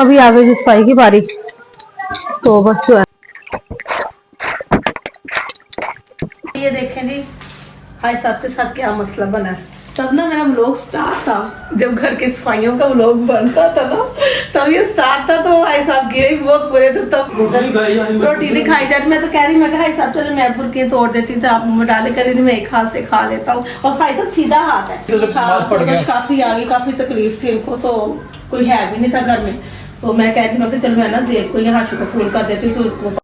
अभी आ गई जी सफाई की बारी। तो बस जो है ये देखें जी, भाई साहब के साथ क्या मसला बना है। तब ना मेरा व्लॉग स्टार्ट था, जब घर की सफाइयों का व्लॉग बनता था ना, तब ये स्टार्ट था। तो भाई साहब गिरे भी बहुत बुरे थे। तब रोटी नहीं खाई जाती। मैं तो कह रही, मैं भाई साहब चलो मैं फुल्की तोड़ देती थी, आप मुंह डाले कर मैं एक हाथ से खा लेता हूँ। और भाई साहब सीधा हाथ है, काफी आ गई, काफी तकलीफ थी इनको, तो कोई है भी नहीं था घर में। तो मैं कहती हूँ चल मैं ना जेब को यहाँ को फोन कर देती तो।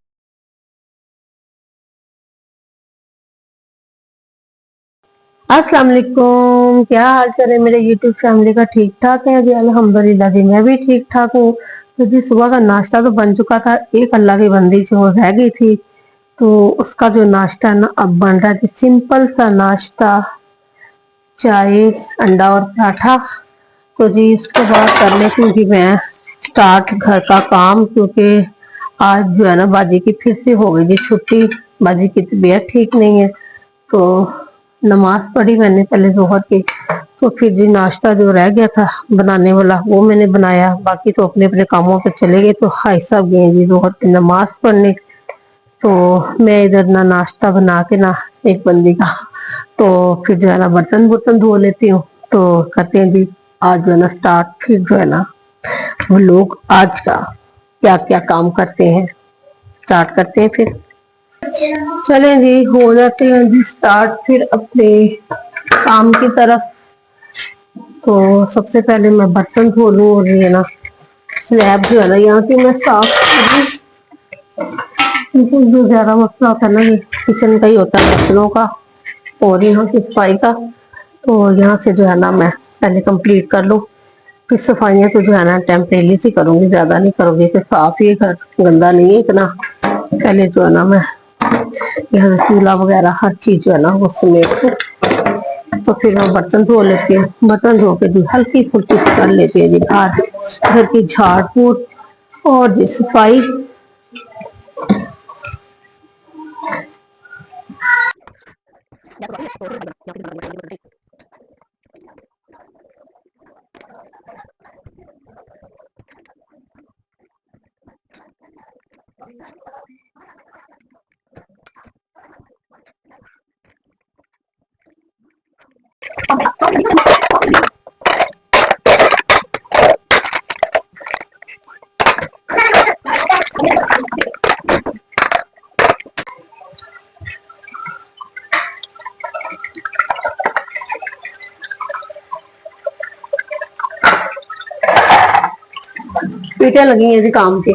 अस्सलाम वालेकुम, क्या हाल चाल है मेरे यूट्यूब फैमिली का? ठीक ठाक है जी, अल्हम्दुलिल्लाह जी, मैं भी ठीक ठाक हूँ। तो जी सुबह का नाश्ता तो बन चुका था, एक अल्लाह की बंदी जो रह गई थी, तो उसका जो नाश्ता है ना अब बन रहा है। सिंपल सा नाश्ता, चाय, अंडा और पराठा। तो जी इसके बाद कर लेती हूँ कि मैं स्टार्ट घर का काम, क्योंकि आज जो है ना बाजी की फिर से हो गई जी छुट्टी। बाजी की तबीयत ठीक नहीं है, तो नमाज पढ़ी मैंने पहले जोहर की। तो फिर जी नाश्ता जो रह गया था बनाने वाला वो मैंने बनाया, बाकी तो अपने अपने कामों पे चले गए। तो हाई साहब गए जी जोहर की नमाज पढ़ने। तो मैं इधर ना नाश्ता बना के ना एक बंदी का, तो फिर जो है ना बर्तन बुर्तन धो लेती हूँ। तो कहते हैं जी आज जो है ना स्टार्ट, फिर जो है ना वो लोग आज का क्या क्या काम करते हैं स्टार्ट करते हैं। फिर चलें जी, हो जाते हैं जी स्टार्ट फिर अपने काम की तरफ। तो सबसे पहले मैं बर्तन धो लूँ, और ये ना स्लैब जो है ना यहाँ की मैं साफ कर लूँ, क्योंकि जो ज्यादा मसला होता है ना ये किचन का ही होता है, बर्तनों का और यहाँ की सफाई का। तो यहाँ से जो है ना मैं पहले कंप्लीट कर लूँ, फिर सफाइयाँ तो जो है ना टेम्परेरी से करूंगी, ज्यादा नहीं करूंगी, कि साफ ही घर गंदा नहीं है इतना। पहले जो है ना मैं यहाँ चूल्हा वगैरह हर चीज जो है ना वो समेट कर, तो फिर मैं बर्तन धो लेती हूँ। बर्तन धो के भी हल्की फुल्की सी कर लेती है जी घर की झाड़ फूट और जी सफाई। पीटे लगी है जी काम की।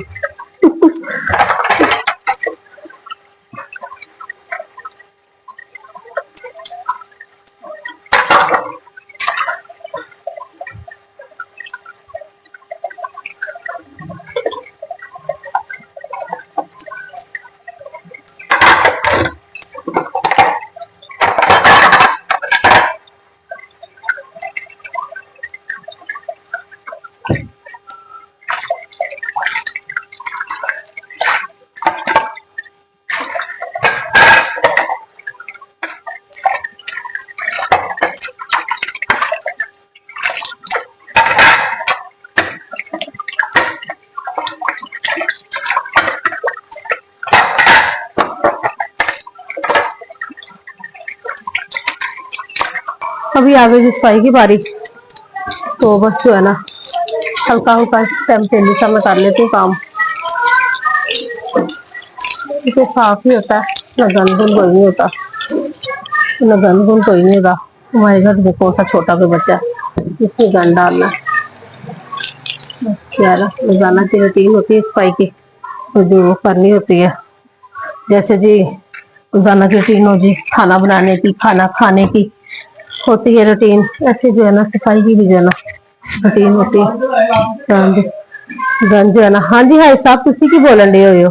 अभी आ गई जी सफाई की बारी। तो बस जो है ना हल्का हल्का टेम्परेरी सा मैं कर लेती हूँ काम, क्योंकि साफ ही होता है, न गंदगुन कोई नहीं होता, न गंदगुन कोई नहीं होता। हमारे घर में कौन सा छोटा कोई बच्चा इसमें गंद डालना। क्या रोजाना की रूटीन होती है सफाई की, तो जो वो करनी होती है। जैसे जी रोजाना की रूटीन हो जी खाना बनाने की, खाना खाने की होती है रूटीन, ऐसे जो है ना सफाई की भी जो है ना रूटीन होती है। गंद जो है ना, हाँ जी, हाँ साहब किसी की बोलन डे हो।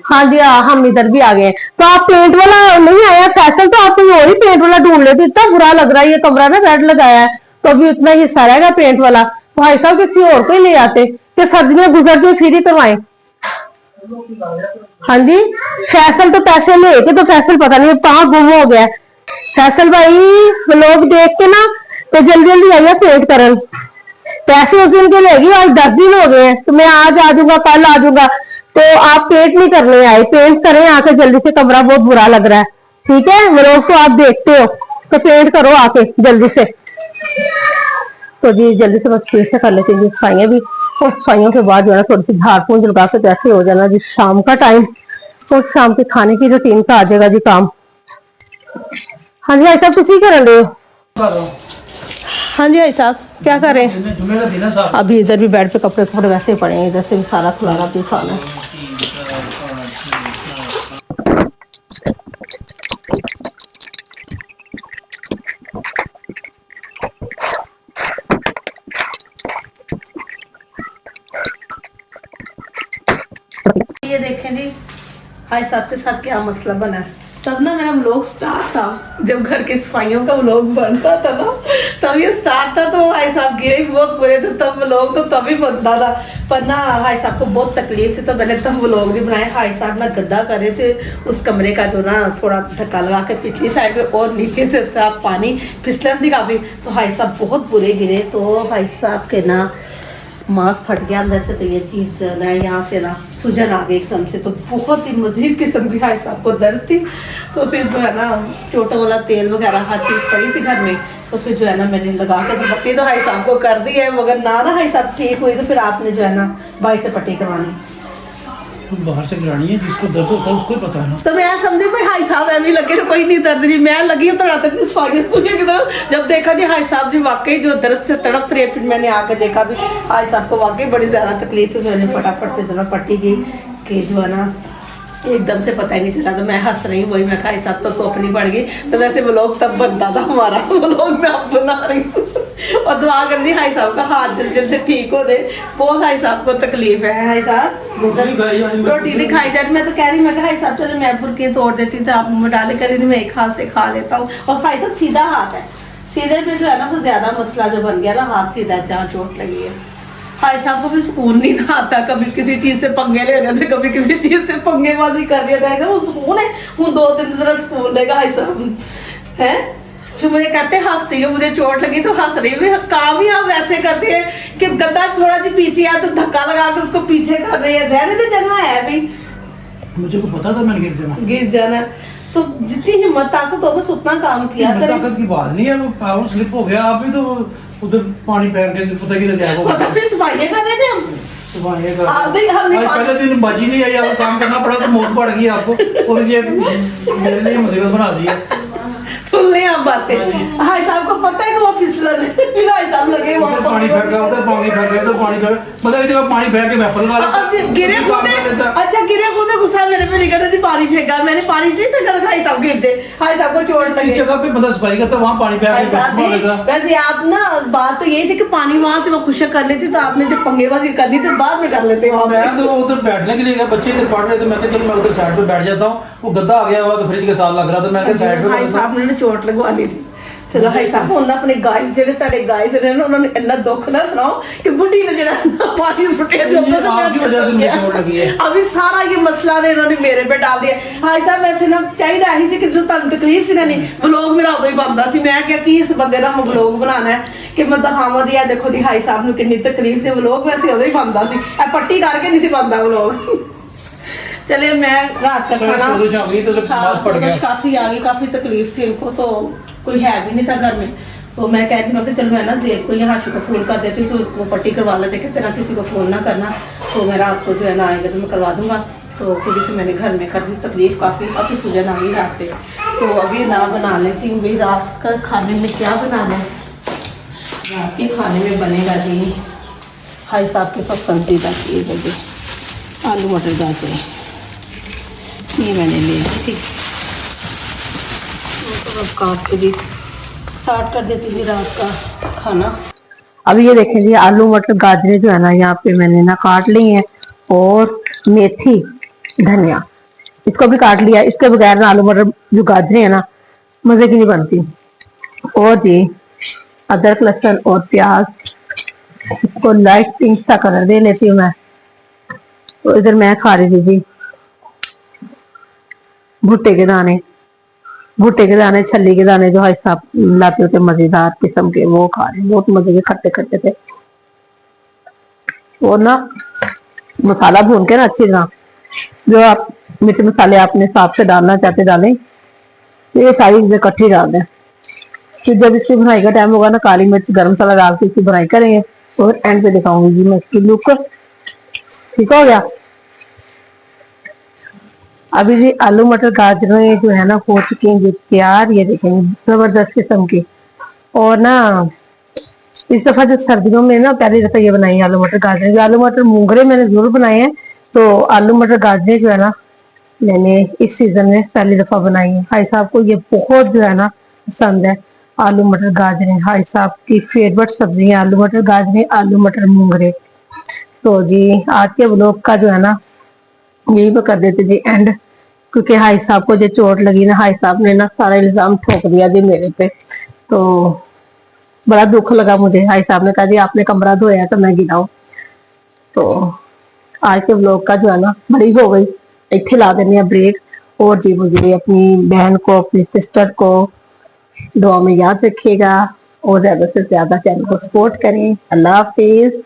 हाँ जी, हाँ हम इधर भी आ गए। तो आप पेंट वाला नहीं आया फैसल, तो आप कोई और ही पेंट वाला ढूंढ लेते। इतना बुरा लग रहा है ये कमरा ना, रेड लगाया है तो अभी उतना हिस्सा रहेगा पेंट वाला। भाई साहब किसी और को ही ले आते कि सर्दियां गुजरती फिर ही करवाए। हाँ जी, फैसल तो पैसे लेके, तो फैसल पता नहीं कहाँ गुम हो गया। फैसल भाई लोग देख के ना तो जल्दी जल्दी आइए पेंट करन। पैसे उस दिन के लेगी, आज 10 दिन हो गए हैं, तो मैं आज आ जाऊंगा, कल आ जाऊंगा। तो आप पेंट नहीं करने आए, पेंट करें आके जल्दी से, कमरा बहुत बुरा लग रहा है। ठीक है, व्लॉग तो आप देखते हो, तो पेंट करो आके जल्दी से। तो जी जल्दी से बस फिर से कर लेते हैं सफाइयाँ भी, और सफाइयों के बाद जो है थोड़ी सी झाड़ फूंक लगा के जैसे हो जाना जी शाम का टाइम, और शाम के खाने की रूटीन का आ जाएगा जी काम। हाँ जी भाई साहब, कुछ ही कर रहे हो? हाँ जी भाई साहब, क्या कर रहे हैं? अभी इधर भी बेड पे कपड़े कपड़े वैसे ही पड़े हैं, इधर से भी सारा खुलाना भी खाना है। ये देखें जी भाई साहब के साथ क्या मसला बना है। तब ना मेरा व्लॉग स्टार्ट था, जब घर की सफाइयों का व्लॉग बनता था ना, तब ये स्टार्ट था। तो भाई साहब गिरे भी बहुत बुरे थे, तब व्लॉग तो तभी बनता था। पर ना भाई साहब को बहुत तकलीफ थी, तो मैंने तब व्लॉग नहीं बनाया। भाई साहब ना गद्दा कर रहे थे उस कमरे का, जो ना थोड़ा धक्का लगा के पिछली साइड में, और नीचे से था पानी फिसलन थी काफी, तो भाई साहब बहुत बुरे गिरे। तो भाई साहब के ना मांस फट गया अंदर से, तो ये चीज जो है यहाँ से ना सूजन आ गई एकदम से, तो बहुत ही मजीद किस्म की भाई साहब को दर्द थी। तो फिर जो है ना चोटों वाला तेल वगैरह हर चीज पड़ी थी घर में, तो फिर जो है ना मैंने लगा के तो पट्टी तो भाई साहब को कर दी है, मगर ना भाई साहब ठीक हुई, तो फिर आपने जो है ना भाई से पट्टी करवानी। तो बाहर से करानी है, जिसको दर्द होता है उसको ही पता है ना। तो मैं समझी भाई हाई साहब एम लगे, कोई नहीं दर्द नहीं, मैं लगी हूँ थोड़ा तक सुने की तरफ। जब देखा जी हाई साहब जी वाकई जो दर्द से तड़प रहे, फिर मैंने आकर देखा भी हाई साहब को वाकई बड़ी ज्यादा तकलीफ थी। मैंने फटाफट से जो पट्टी की कि जो है ना एकदम से पता ही नहीं चला, तो मैं हंस रही वही, मैं भाई साहब तो अपनी बढ़ गई। तो वैसे व्लॉग तब बनता था हमारा, व्लॉग मैं अब बना रही हूँ। और दुआ कर दी हाई साहब का हाथ जल्दी से ठीक हो दे, बहुत हाई साहब को तकलीफ है। हाई साहब रोटी नहीं खाई जाती, मैं तो कह रही, मैं हाई साहब चलो मैं फुल्के तोड़ देती, तो आप मुँह डाले कर मैं एक हाथ से खा लेता हूँ। और हाई साहब सीधा हाथ है, सीधे पे जो है ना वो ज्यादा मसला जो बन गया ना, हाथ सीधा जहाँ चोट लगी है। हाई साहब को भी सुकून नहीं ना आता, कभी किसी चीज से पंगे ले रहे थे, कभी किसी चीज से पंगेबाजी कर रहे थे, वो सुकून है, वो 2-3 दिन सुकून लेगा हाई साहब है। फिर मुझे कहते हंसती है, मुझे चोट लगी तो हंस रही है, काम ही आप वैसे करते हैं कि गद्दा थोड़ा जी पीछे आया तो धक्का लगा के उसको पीछे कर रही है, रहने तो जगह है भी, मुझे को पता था मैंने गिर जाना। तो जितनी हिम्मत ताकत हो बस उतना काम किया करें। ताकत की बात नहीं है, वो पावर स्लिप हो गया, आप भी तो उधर पानी फेंक के पता किधर गया वो, पता फिर सफाइयां कर रहे थे हम, पहले दिन बाजी नहीं आई, आपको काम करना पड़ा तो मौत पड़ गई आपको, और ये मेरे लिए मुसीबत बना दी है। सुन ले आप बातें, हाई साहब को पता है कि वो फिसलन है, फिर हाई साहब लगे वहां पानी फेंका, उधर पानी फेंका, तो पानी फेंक, मतलब एक जगह पानी फेंक के मैं लगा लेता, गिरे कूदे, अच्छा गिरे कूदे गुस्सा मेरे पे निकल रहा थी, पानी फेंका, मैंने पानी से फेंका था, हाई साहब गिर गए, हाई साहब को चोट लगी। जगह पे मतलब सफाई करता वहाँ पानी फेंक के, वैसे आप ना बात तो यही थी कि पानी वहां से मैं खुशक कर लेती, तो आपने जब पंगेबाजी करनी थी बाद में कर लेते वहां। मैं तो उधर बैठने के लिए गया, बच्चे इधर पढ़ रहे थे, मैं चलो मैं उधर साइड पे बैठ जाता हूँ, वो गद्दा आ गया हुआ तो फ्रिज के साथ लग रहा था, मैं साइड पे, हाई साहब ने चोट लगवानी थी। चलो हाई साहब ਹੁਣ ਆਪਣੇ ਗਾਇਸ ਜਿਹੜੇ ਤੁਹਾਡੇ ਗਾਇਸ ਨੇ ਉਹਨਾਂ ਨੂੰ ਇੰਨਾ ਦੁੱਖ ਨਾ ਸੁਣਾਓ कि बुढ़ी ने ਜਿਹੜਾ पानी सुटे जो आपकी वजह से मुझे चोट लगी है। अभी सारा ये मसला ने इन्होंने मेरे पे डाल दिया। हाई साहब वैसे ना चाहिए ही सी कि जो ਤੁਹਾਨੂੰ तकलीफ सी ना नहीं व्लॉग मेरा उदों ही बनता सी। मैं क्या कि इस बंदे ਦਾ मैं व्लॉग बनाना है कि मैं दिखावां दी है देखो दी हाई साहब ਨੂੰ कितनी तकलीफ ने व्लॉग वैसे उदों ही बनता सी ए पट्टी करके नहीं सी बनता व्लॉग। चलिए मैं रात का खाना काफी आ गई, काफी तकलीफ थी इनको, तो कोई है भी नहीं था घर में, तो मैं कहती हूँ कि चलो मैं ना जेब को या हाशु को फोन कर देती तो वो पट्टी करवा लेते, कहते ना किसी को फोन ना करना, तो मैं रात को जो है ना आएंगे तो मैं करवा दूंगा। तो फिर मैंने घर में कर दी, तकलीफ काफ़ी काफ़ी सूजन आ गई रात पे। तो अभी ना बना लेती हूँ भाई रात का खाने में क्या बनाना है। रात के खाने में बनेगा जी भाई साहब के पसंदीदा चीज़ है जी आलू मटर गाजर, ये मैंने ले ली थी, तो अब काट के भी स्टार्ट कर देती थी रात का खाना। अब ये देखें जी आलू मटर गाजरे जो है ना यहाँ पे मैंने ना काट ली हैं, और मेथी धनिया इसको भी काट लिया। इसके बगैर ना आलू मटर जो गाजरे है ना मजे की नहीं बनती। और जी अदरक लहसुन और प्याज, इसको लाइट पिंक सा कलर दे लेती हूँ मैं। तो इधर मैं खा रही थी जी भुट्टे के दाने, भुट्टे के दाने छली के दाने जो है साहब लाते होते मजेदार किस्म के, वो खा रहे बहुत मजे के खट्टे खट्टे थे। और ना मसाला भून के ना अच्छी तरह, जो आप मिर्च मसाले अपने हिसाब से डालना चाहते डालें, ये सारी चीजें इकट्ठी डाल दें। फिर जब इसकी बुनाई का टाइम होगा ना, काली मिर्च गरम मसाला डाल के इसकी बुनाई करेंगे और एंड पे दिखाऊंगी जी मैं इसकी लुक। ठीक हो गया। अभी जी आलू मटर गाजरें जो है ना हो चुकी हैं जी तैयार, ये देखेंगे जबरदस्त किस्म की। और ना इस दफा जो सर्दियों में ना पहली दफा ये बनाई है आलू मटर गाजरें। आलू मटर मूंगरे मैंने जरूर बनाए हैं, तो आलू मटर गाजरें जो है ना मैंने इस सीजन में पहली दफा बनाई है। भाई साहब को ये बहुत जो है ना पसंद है आलू मटर गाजरें। भाई साहब की फेवरेट सब्जी है आलू मटर गाजरें, आलू मटर मूंगरे। तो जी आज के व्लॉग का जो है ना यही पे कर देते जी एंड, क्योंकि भाई साहब को जो चोट लगी ना, भाई साहब ने ना सारा इल्जाम ठोक दिया जी मेरे पे। तो बड़ा दुख लगा मुझे। भाई साहब ने कहा जी आपने कमरा धोया तो मैं गिराऊं। तो आज के व्लॉग का जो है ना बड़ी हो गई, इतने ला देने ब्रेक। और जी मुझे अपनी बहन को, अपनी सिस्टर को दुआ में याद रखिएगा और ज्यादा से ज्यादा चैनल को सपोर्ट करें। अल्लाह हाफिज।